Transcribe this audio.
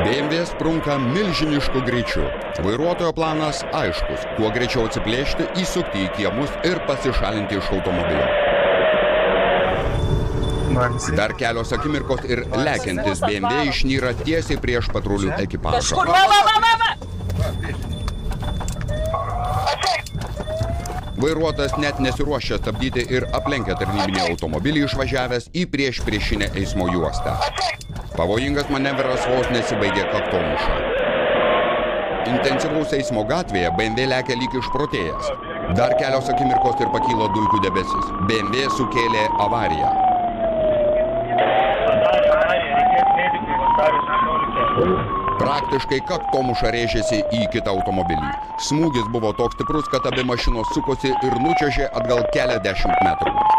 BMW sprunka milžinišku greičiu. Vairuotojo planas aiškus, kuo greičiau atsiplėšti, įsukti į kiemus ir pasišalinti iš automobilio. Dar kelios akimirkos ir lekiantis BMW išnyra tiesiai prieš patrulių ekipažą. Vairuotojas net nesiruošia stabdyti ir aplenkia tarnybinį automobilį išvažiavęs į priešinę eismo juostą. Pavojingas manevras vos nesibaigė kaktomuša. Intensyvaus eismo gatvėje BMW lekia lyg išprotėjęs. Dar kelios akimirkos ir pakilo dulkių debesis. BMW sukėlė avariją. Praktiškai kaktomuša rėžėsi į kitą automobilį. Smūgis buvo toks stiprus, kad abi mašinos sukosi ir nučiuožė atgal keliasdešimt metrų.